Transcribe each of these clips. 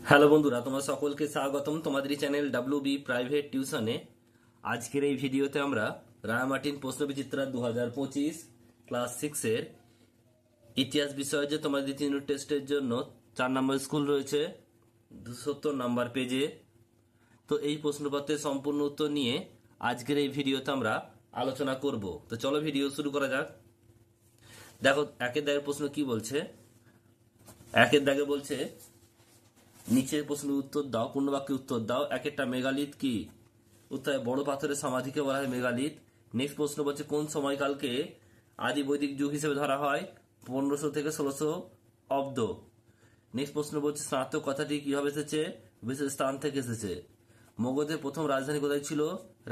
Hello বন্ধুরা, তোমার সকলকে স্বাগতম তোমাদের চ্যানেল ডাব্লিউবি প্রাইভেট টিউশনে। আজকের এই ভিডিওতে আমরা রায়ামার্টিন প্রশ্নবিচিত্রা 2025 ক্লাস 6-এর ইতিহাস বিষয়ে যে তোমাদের দ্বিতীয় ইউনিট টেস্টের জন্য 4 নম্বর স্কুল রয়েছে 270 নম্বর পেজে। তো এই প্রশ্নপত্রের সম্পূর্ণ উত্তর নিয়ে আজকের এই ভিডিওতে আমরা আলোচনা করব। তো চলো ভিডিও শুরু করা যাক। দেখো একের দাগের প্রশ্ন কি বলছে। একের দাগে বলছে নিচের প্রশ্নের উত্তর দাও, পূর্ণ বাক্যে উত্তর দাও। এক একটা মেগালিথ কি? উত্তরে বড় পাথরের সমাধিকে বলা হয় মেগালিথ। নেক্সট প্রশ্ন বলছে কোন সময়কালকে আদি বৈদিক যুগ হিসেবে ধরা হয়? 1500 থেকে 1600 অব্দ। নেক্সট প্রশ্ন বলছে স্নাতক কথাটি কিভাবে এসেছে? বিশেষ স্থান থেকে এসেছে। মগধের প্রথম রাজধানী কোথায় ছিল?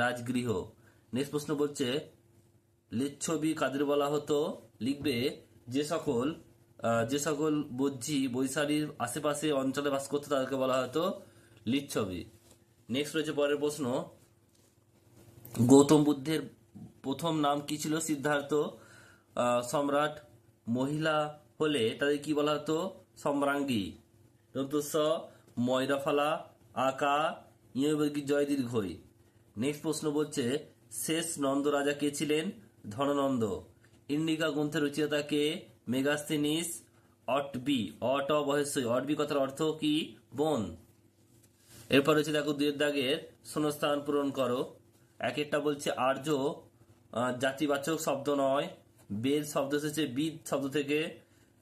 রাজগৃহ। নেক্সট প্রশ্ন বলছে লিচ্ছবি কাদের বলা হতো? লিখবে যে সকল বজ্জি বৈশালীর আশেপাশে অঞ্চলে বাস করতো তাদেরকে বলা হতো লিচ্ছবি। নেক্সট রয়েছে পরের প্রশ্ন, গৌতম বুদ্ধের প্রথম নাম কি ছিল? সিদ্ধার্থ। সম্রাট মহিলা হলে তাদের কি বলা হতো? সম্রাঙ্গী। দন্তস্ব ময়রাফালা আকা ইয়বর্গী জয় দীর্ঘই। নেক্সট প্রশ্ন বলছে শেষ নন্দ রাজা কে ছিলেন? ধননন্দ। ইন্ডিকা গ্রন্থের রচয়িতা কে? মেগাস্থেনিস অটবি। অবশ্যই অটবি কথার অর্থ কি? বন। এরপর হচ্ছে দেখো দুয়ের দাগের শূন্যস্থান পূরণ করো। এক একটা বলছে আর্য জাতিবাচক শব্দ নয়। বেদ শব্দ এসেছে বিদ শব্দ থেকে।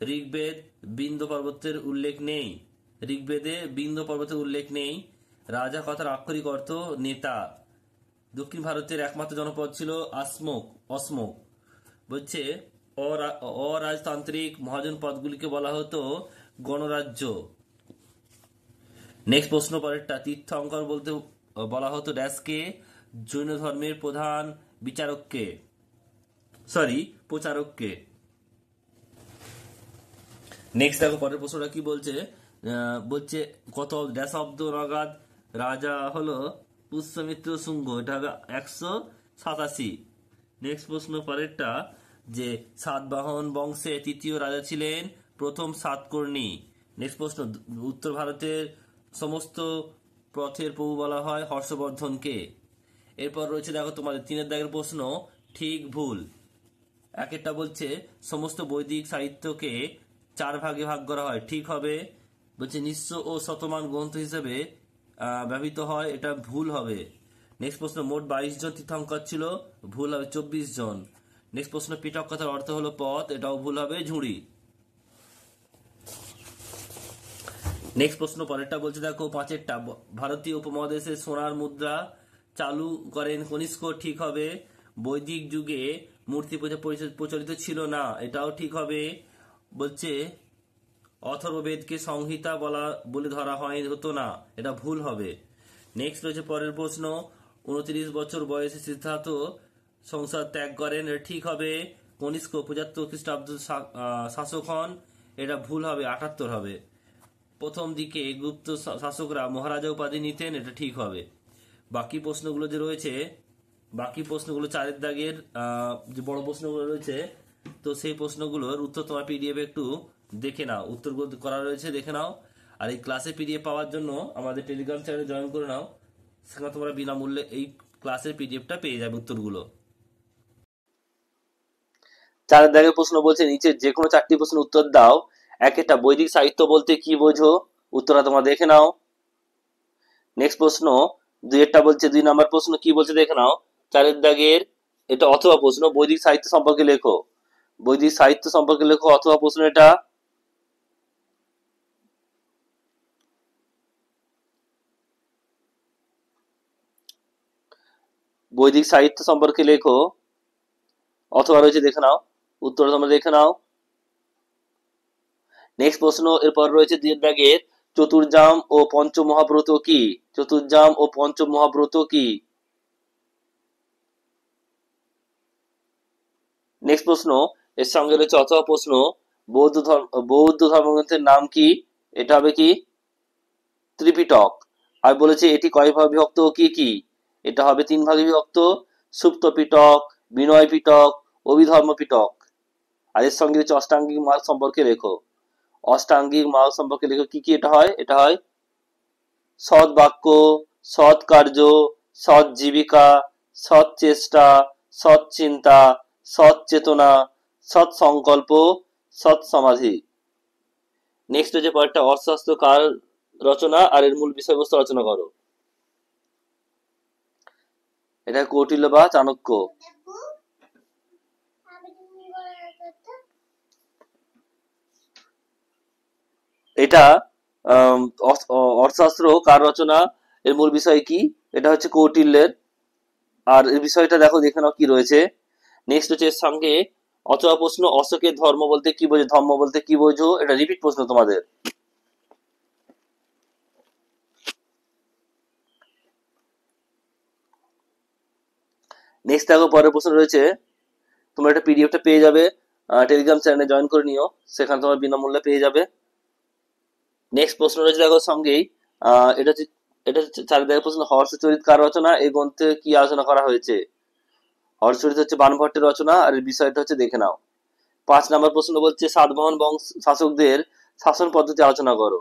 ঋগ্বেদ বিন্দ পর্বতের উল্লেখ নেই। ঋগ্বেদে বিন্দ পর্বতের উল্লেখ নেই। রাজা কথার আক্ষরিক অর্থ নেতা। দক্ষিণ ভারতের একমাত্র জনপদ ছিল অসমক। বলছে অরাজতান্ত্রিক মহাজন পদগুলিকে বলা হতো গণরাজ্য। নেক্সট প্রশ্ন পরেরটা, তীর্থঙ্কর বলতে বলা হতো ড্যাশকে? জৈন ধর্মের প্রধান প্রচারককে। নেক্সট দেখো পরের প্রশ্নটা কি বলছে। বলছে কত ড্যাশ অব্দ নাগাদ রাজা হলো পুষ্যমিত্র শুঙ্গ। এটা হবে 187। নেক্সট প্রশ্ন পরেরটা, যে সাতবাহন বংশে তৃতীয় রাজা ছিলেন প্রথম সাতকর্ণী। নেক্সট প্রশ্ন, উত্তর ভারতের সমস্ত পথের প্রভু বলা হয় হর্ষবর্ধনকে। এরপর রয়েছে দেখো তোমাদের তিনের দাগের প্রশ্ন, ঠিক ভুল। এক একটা বলছে সমস্ত বৈদিক সাহিত্যকে 4 ভাগে ভাগ করা হয়, ঠিক হবে। বলছে নিঃস্ব ও শতমান গ্রন্থ হিসেবে ব্যবহৃত হয়, এটা ভুল হবে। নেক্সট প্রশ্ন, মোট 22 জন তীর্থঙ্কর ছিল, ভুল হবে 24 জন। নেক্সট প্রশ্ন, পিটক কথার অর্থ হলো পথ, এটাও ভুল হবে, ঝুড়ি। নেক্সট প্রশ্ন পরেরটা বলছে দেখো পাঁচেরটা, ভারতীয় উপমহাদেশে সোনার মুদ্রা চালু করেন কনিষ্ক, ঠিক হবে। বৈদিক যুগে মূর্তি পূজা প্রচলিত ছিল না, এটাও ঠিক হবে। বলছে অথর্ববেদকে সংহিতা বলে ধরা হতো না, এটা ভুল হবে। নেক্সট রয়েছে পরের প্রশ্ন, 29 বছর বয়সে সিদ্ধার্থ সংসার ত্যাগ করেন, এটা ঠিক হবে। কনিষ্ক 75 খ্রিস্টাব্দ শাসক হন, এটা ভুল হবে, 78 হবে। প্রথম দিকে গুপ্ত শাসকরা মহারাজা উপাধি নিতেন, এটা ঠিক হবে। বাকি প্রশ্নগুলো যে রয়েছে, বাকি প্রশ্নগুলো 4 দাগের যে বড় প্রশ্নগুলো রয়েছে, তো সেই প্রশ্নগুলোর উত্তর তোমার পিডিএফ একটু দেখে নাও, উত্তরগুলো করা রয়েছে দেখে নাও। আর এই ক্লাসে পিডিএফ পাওয়ার জন্য আমাদের টেলিগ্রাম চ্যানেলে জয়েন করে নাও, সেখানে তোমরা বিনামূল্যে এই ক্লাসের পিডিএফটা পেয়ে যাবে উত্তরগুলো। 4 দাগের প্রশ্ন বলছে নিচে যে কোনো 4টি প্রশ্নের উত্তর দাও। এক একটা বৈদিক সাহিত্য বলতে কি বোঝো? উত্তরটা তোমরা দেখে নাও। নেক্সট প্রশ্ন, দুইটা বলছে 2 নম্বর প্রশ্ন কি বলছে দেখে নাও। 4 দাগের এটা অথবা প্রশ্ন, বৈদিক সাহিত্য সম্পর্কে লেখো। বৈদিক সাহিত্য সম্পর্কে লেখো অথবা প্রশ্ন এটা। বৈদিক সাহিত্য সম্পর্কে লেখো অথবা রয়েছে দেখে নাও, উত্তর তোমরা দেখে নাও। নেক্সট প্রশ্ন এরপর রয়েছে 2 দাগের, চতুর্জাম ও পঞ্চম মহাব্রত কি? চতুর্জাম ও পঞ্চম মহাব্রত কি? নেক্সট প্রশ্ন এর সঙ্গে রয়েছে অথবা প্রশ্ন, বৌদ্ধ ধর্মগ্রন্থের নাম কি? এটা হবে কি? ত্রিপিটক। আর বলেছে এটি কয় ভাগে বিভক্ত ও কি কি? এটা হবে 3 ভাগে বিভক্ত, সুপ্ত পিটক, বিনয় পিটক, অভিধর্ম পিটক। আর এর সঙ্গে রয়েছে অষ্টাঙ্গিক মার্গ সম্পর্কে লেখো। অষ্টাঙ্গিক মার্গ সম্পর্কে লেখো কি কি এটা হয়? এটা হয় সৎ বাক্য, সৎ কার্য, সৎ জীবিকা, সৎ চেষ্টা, সৎ চিন্তা, সৎ চেতনা, সৎ সংকল্প, সৎ সমাধি। নেক্সট হচ্ছে পরেরটা, অর্থশাস্ত্র কার রচনা আর এর মূল বিষয়বস্তু আলোচনা করো। এটা কৌটিল্য বা চাণক্য। এটা অর্থশাস্ত্র কার রচনা এর মূল বিষয় কি, এটা হচ্ছে কৌটিল্যের। আর এই বিষয়টা দেখো, দেখে নাও কি রয়েছে। নেক্সট হচ্ছে এর সঙ্গে অথবা প্রশ্ন, অশোকের ধর্ম বলতে কি বোঝো, ধর্ম বলতে কি বোঝো, এটা রিপিট প্রশ্ন তোমাদের। নেক্সট দেখো পরের প্রশ্ন রয়েছে, তোমরা একটা পিডিএফটা পেয়ে যাবে, টেলিগ্রাম চ্যানেলে জয়েন করে নিও, সেখানে তোমার বিনামূল্যে পেয়ে যাবে। নেক্সট প্রশ্ন রয়েছে দেখো সঙ্গেই, এটা হচ্ছে 4 দাগের প্রশ্ন, হর্ষচরিত কার রচনা, এই গ্রন্থে কি আলোচনা করা হয়েছে। হর্ষচরিত হচ্ছে বাণভট্টের রচনা আর এর বিষয়টা হচ্ছে দেখে নাও। 5 নম্বর প্রশ্ন বলছে, সাতবাহন বংশ শাসকদের শাসন পদ্ধতি আলোচনা করো।